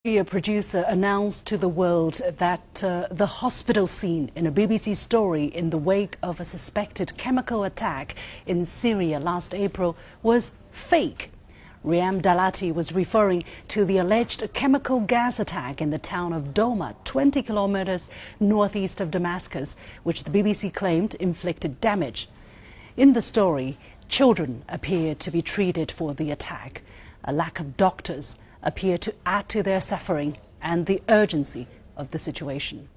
A producer announced to the world that the hospital scene in a BBC story in the wake of a suspected chemical attack in Syria last April was fake. Reham Dalati was referring to the alleged chemical gas attack in the town of Douma, 20 kilometers northeast of Damascus, which the BBC claimed inflicted damage. In the story, children appear to be treated for the attack. A lack of doctors appear to add to their suffering and the urgency of the situation.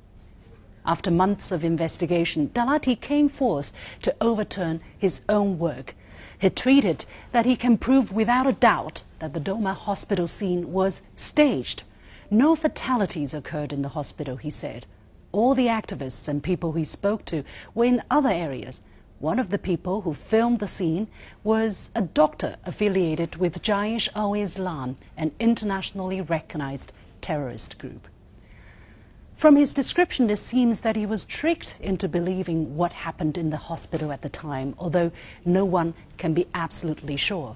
After months of investigation, Dalati came forth to overturn his own work. He tweeted that he can prove without a doubt that the Douma hospital scene was staged. No fatalities occurred in the hospital, he said. All the activists and people he spoke to were in other areas. One of the people who filmed the scene was a doctor affiliated with Jaish al-Islam, an internationally recognized terrorist group. From his description, it seems that he was tricked into believing what happened in the hospital at the time, although no one can be absolutely sure.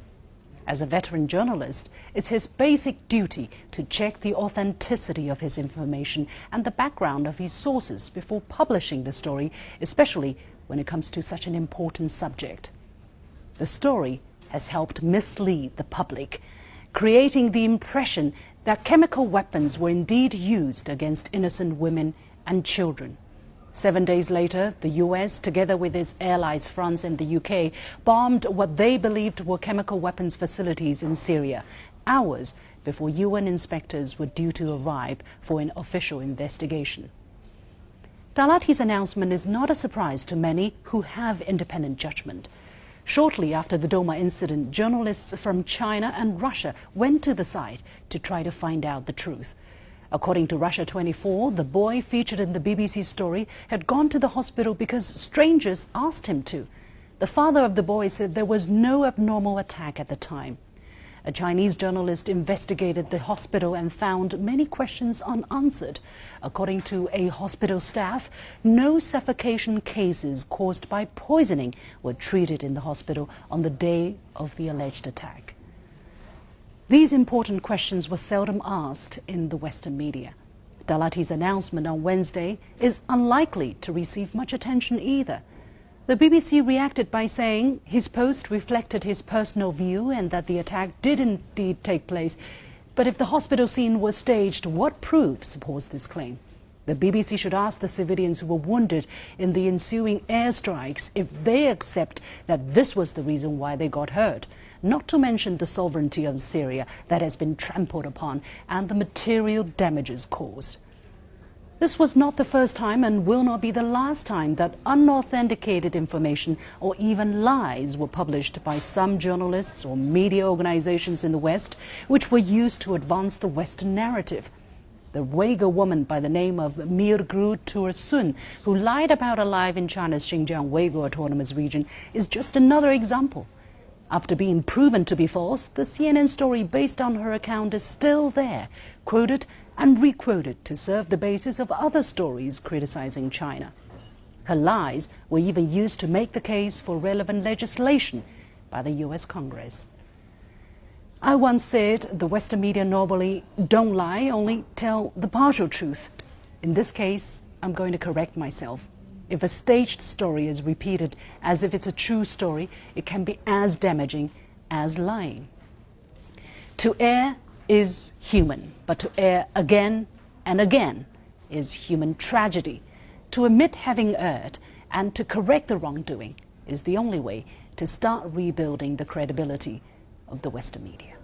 As a veteran journalist, it's his basic duty to check the authenticity of his information and the background of his sources before publishing the story, especially when it comes to such an important subject. The story has helped mislead the public, creating the impression that chemical weapons were indeed used against innocent women and children. 7 days later, the US, together with its allies France and the UK, bombed what they believed were chemical weapons facilities in Syria, hours before UN inspectors were due to arrive for an official investigation. Dalati's announcement is not a surprise to many who have independent judgment. Shortly after the Douma incident, journalists from China and Russia went to the site to try to find out the truth. According to Russia 24, the boy featured in the BBC story had gone to the hospital because strangers asked him to. The father of the boy said there was no abnormal attack at the time. A Chinese journalist investigated the hospital and found many questions unanswered. According to a hospital staff, no suffocation cases caused by poisoning were treated in the hospital on the day of the alleged attack. These important questions were seldom asked in the Western media. Dalati's announcement on Wednesday is unlikely to receive much attention either. The BBC reacted by saying his post reflected his personal view and that the attack did indeed take place. But if the hospital scene was staged, what proof supports this claim? The BBC should ask the civilians who were wounded in the ensuing airstrikes if they accept that this was the reason why they got hurt. Not to mention the sovereignty of Syria that has been trampled upon and the material damages caused. This was not the first time and will not be the last time that unauthenticated information or even lies were published by some journalists or media organizations in the West, which were used to advance the Western narrative. The Uyghur woman by the name of Mirgru Tursun, who lied about her life in China's Xinjiang Uyghur Autonomous Region, is just another example. After being proven to be false, the CNN story based on her account is still there, quoted and requoted to serve the basis of other stories criticizing China. Her lies were even used to make the case for relevant legislation by the US Congress. I once said the Western media normally don't lie, only tell the partial truth. In this case, I'm going to correct myself. If a staged story is repeated as if it's a true story, it can be as damaging as lying. To err is human, but to err again and again is human tragedy. To admit having erred and to correct the wrongdoing is the only way to start rebuilding the credibility of the Western media.